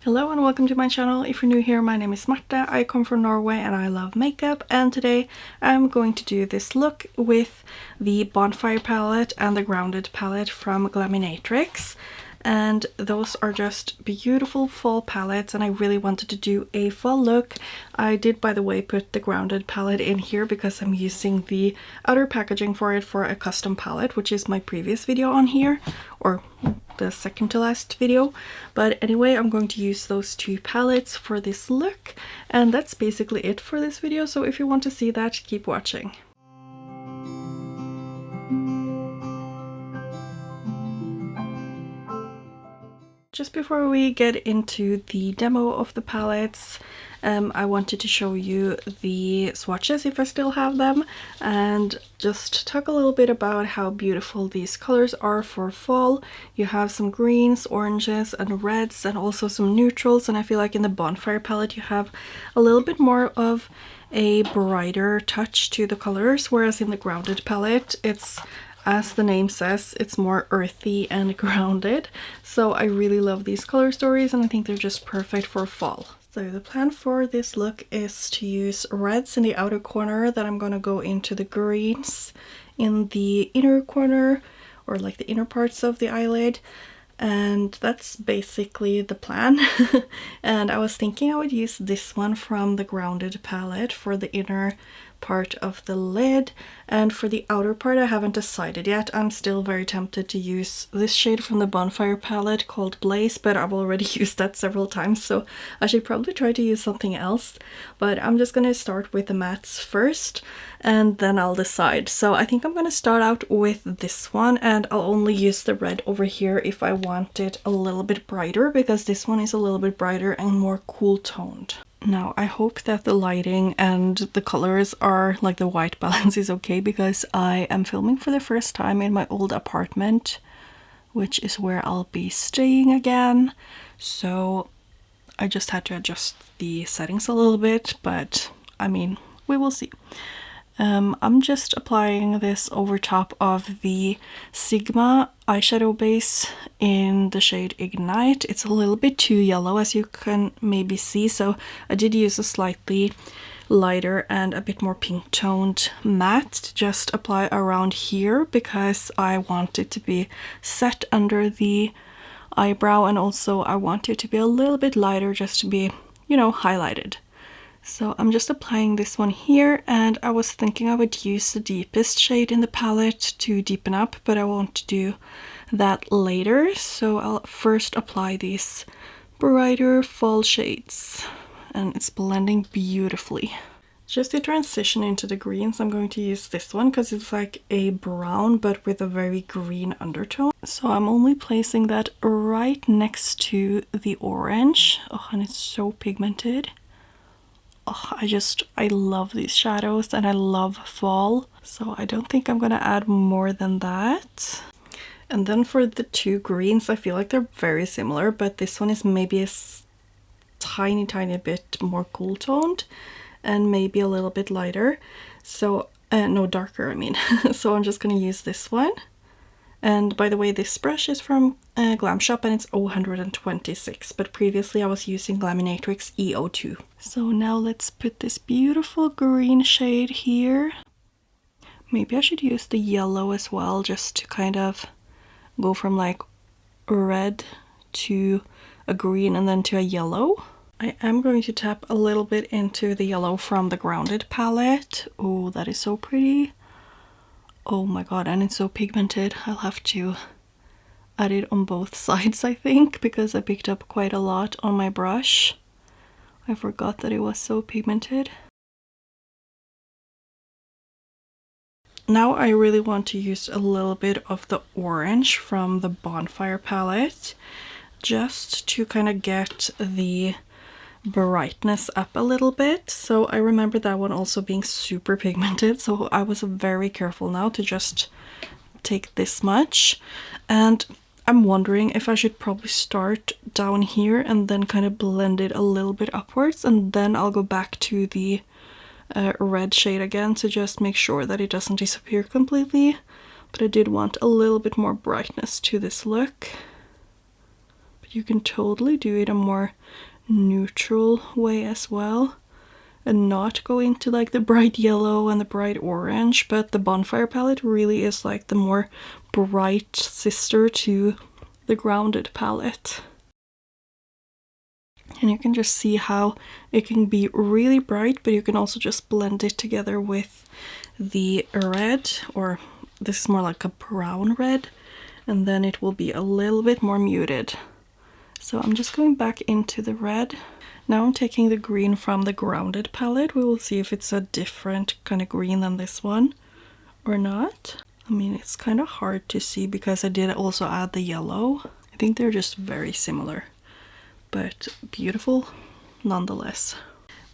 Hello and welcome to my channel. If you're new here, my name is Marta, I come from Norway and I love makeup, and today I'm going to do this look with the Bonfire palette and the Grounded palette from Glaminatrix. And those are just beautiful fall palettes and I really wanted to do a fall look. I did, by the way, put the Grounded palette in here because I'm using the outer packaging for it for a custom palette, which is my previous video on here, or the second to last video. But anyway, I'm going to use those two palettes for this look, and that's basically it for this video. So if you want to see that, keep watching. Just before we get into the demo of the palettes, I wanted to show you the swatches if I still have them, and just talk a little bit about how beautiful these colors are for fall. You have some greens, oranges and reds, and also some neutrals, and I feel like in the Bonfire palette you have a little bit more of a brighter touch to the colors, whereas in the Grounded palette it's, as the name says, it's more earthy and grounded. So I really love these color stories and I think they're just perfect for fall. So the plan for this look is to use reds in the outer corner, then I'm going to go into the greens in the inner corner, or like the inner parts of the eyelid. And that's basically the plan. And I was thinking I would use this one from the Grounded palette for the inner part of the lid, and for the outer part I haven't decided yet. I'm still very tempted to use this shade from the Bonfire palette called Blaze, but I've already used that several times, so I should probably try to use something else. But I'm just gonna start with the mattes first and then I'll decide. So I think I'm gonna start out with this one, and I'll only use the red over here if I want it a little bit brighter, because this one is a little bit brighter and more cool toned. Now I hope that the lighting and the colors are, like the white balance is okay, because I am filming for the first time in my old apartment, which is where I'll be staying again. So I just had to adjust the settings a little bit, but I mean, we will see. I'm just applying this over top of the Sigma eyeshadow base in the shade Ignite. It's a little bit too yellow, as you can maybe see, so I did use a slightly lighter and a bit more pink toned matte to just apply around here, because I want it to be set under the eyebrow, and also I want it to be a little bit lighter just to be, you know, highlighted. So I'm just applying this one here, and I was thinking I would use the deepest shade in the palette to deepen up, but I want to do that later. So I'll first apply these brighter fall shades, and it's blending beautifully. Just to transition into the greens, I'm going to use this one because it's like a brown but with a very green undertone. So I'm only placing that right next to the orange. Oh, and it's so pigmented. Oh, I love these shadows and I love fall, so I don't think I'm gonna add more than that. And then for the two greens, I feel like they're very similar, but this one is maybe a tiny bit more cool toned and maybe a little bit lighter, so no, darker I mean. So I'm just gonna use this one. And by the way, this brush is from Glam Shop and it's 026, but previously I was using Glaminatrix E02. So now let's put this beautiful green shade here. Maybe I should use the yellow as well, just to kind of go from like red to a green and then to a yellow. I am going to tap a little bit into the yellow from the Grounded palette. Oh, that is so pretty. Oh my god, and it's so pigmented. I'll have to add it on both sides, I think, because I picked up quite a lot on my brush. I forgot that it was so pigmented. Now I really want to use a little bit of the orange from the Bonfire palette, just to kind of get the brightness up a little bit. So I remember that one also being super pigmented, so I was very careful now to just take this much. And I'm wondering if I should probably start down here and then kind of blend it a little bit upwards, and then I'll go back to the red shade again to just make sure that it doesn't disappear completely. But I did want a little bit more brightness to this look. You can totally do it a more neutral way as well, and not go into like the bright yellow and the bright orange, but the Bonfire palette really is like the more bright sister to the Grounded palette. And you can just see how it can be really bright, but you can also just blend it together with the red, or this is more like a brown red, and then it will be a little bit more muted. So I'm just going back into the red. Now I'm taking the green from the Grounded palette. We will see if it's a different kind of green than this one or not. I mean, it's kind of hard to see because I did also add the yellow. I think they're just very similar, but beautiful nonetheless.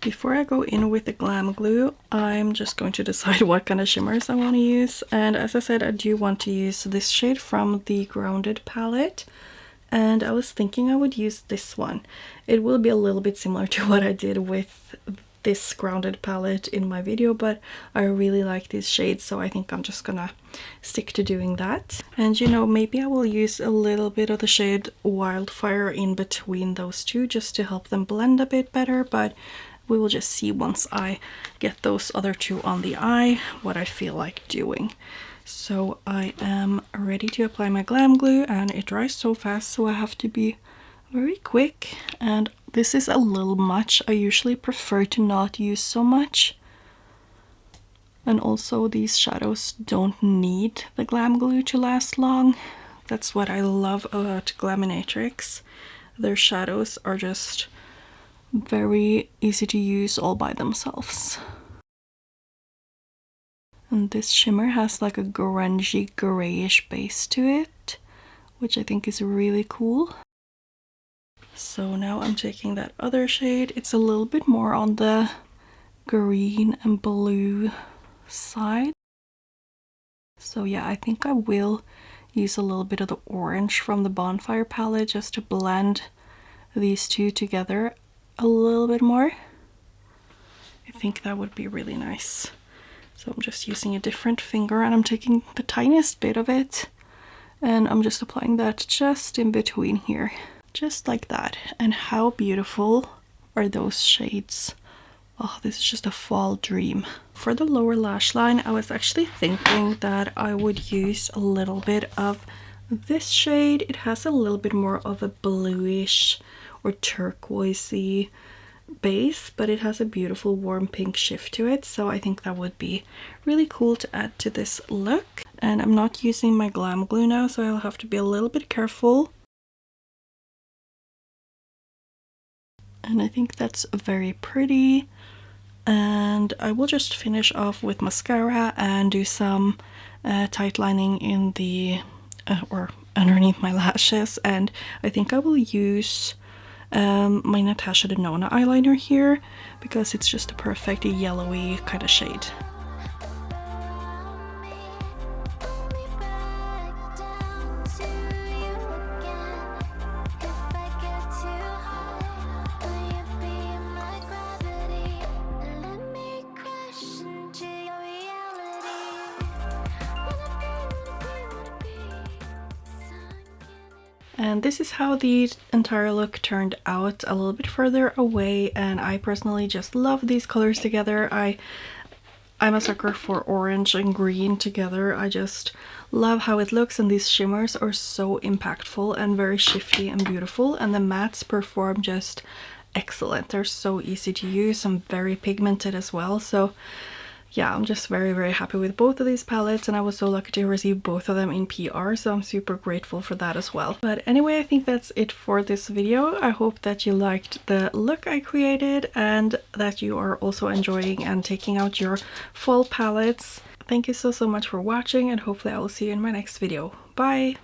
Before I go in with the Glam glue, I'm just going to decide what kind of shimmers I want to use. And as I said, I do want to use this shade from the Grounded palette. And I was thinking I would use this one. It will be a little bit similar to what I did with this Grounded palette in my video, but I really like these shades, so I think I'm just gonna stick to doing that. And you know, maybe I will use a little bit of the shade Wildfire in between those two just to help them blend a bit better, but we will just see once I get those other two on the eye what I feel like doing. So I am ready to apply my Glam glue, and it dries so fast, so I have to be very quick. And this is a little much. I usually prefer to not use so much. And also these shadows don't need the Glam glue to last long. That's what I love about Glaminatrix. Their shadows are just very easy to use all by themselves. And this shimmer has like a grungy grayish base to it, which I think is really cool. So now I'm taking that other shade. It's a little bit more on the green and blue side. So yeah, I think I will use a little bit of the orange from the Bonfire palette just to blend these two together a little bit more. I think that would be really nice. So I'm just using a different finger, and I'm taking the tiniest bit of it, and I'm just applying that just in between here, just like that. And how beautiful are those shades? Oh, this is just a fall dream. For the lower lash line, I was actually thinking that I would use a little bit of this shade. It has a little bit more of a bluish or turquoisey base, but it has a beautiful warm pink shift to it, so I think that would be really cool to add to this look. And I'm not using my Glam glue now, so I'll have to be a little bit careful. And I think that's very pretty. And I will just finish off with mascara and do some tight lining in the or underneath my lashes. And I think I will use my Natasha Denona eyeliner here because it's just a perfect yellowy kind of shade. And this is how the entire look turned out, a little bit further away, and I personally just love these colors together. I'm a sucker for orange and green together. I just love how it looks, and these shimmers are so impactful and very shifty and beautiful, and the mattes perform just excellent. They're so easy to use and very pigmented as well. So yeah, I'm just very, very happy with both of these palettes, and I was so lucky to receive both of them in PR, so I'm super grateful for that as well. But anyway, I think that's it for this video. I hope that you liked the look I created and that you are also enjoying and taking out your fall palettes. Thank you so much for watching, and hopefully I will see you in my next video. Bye!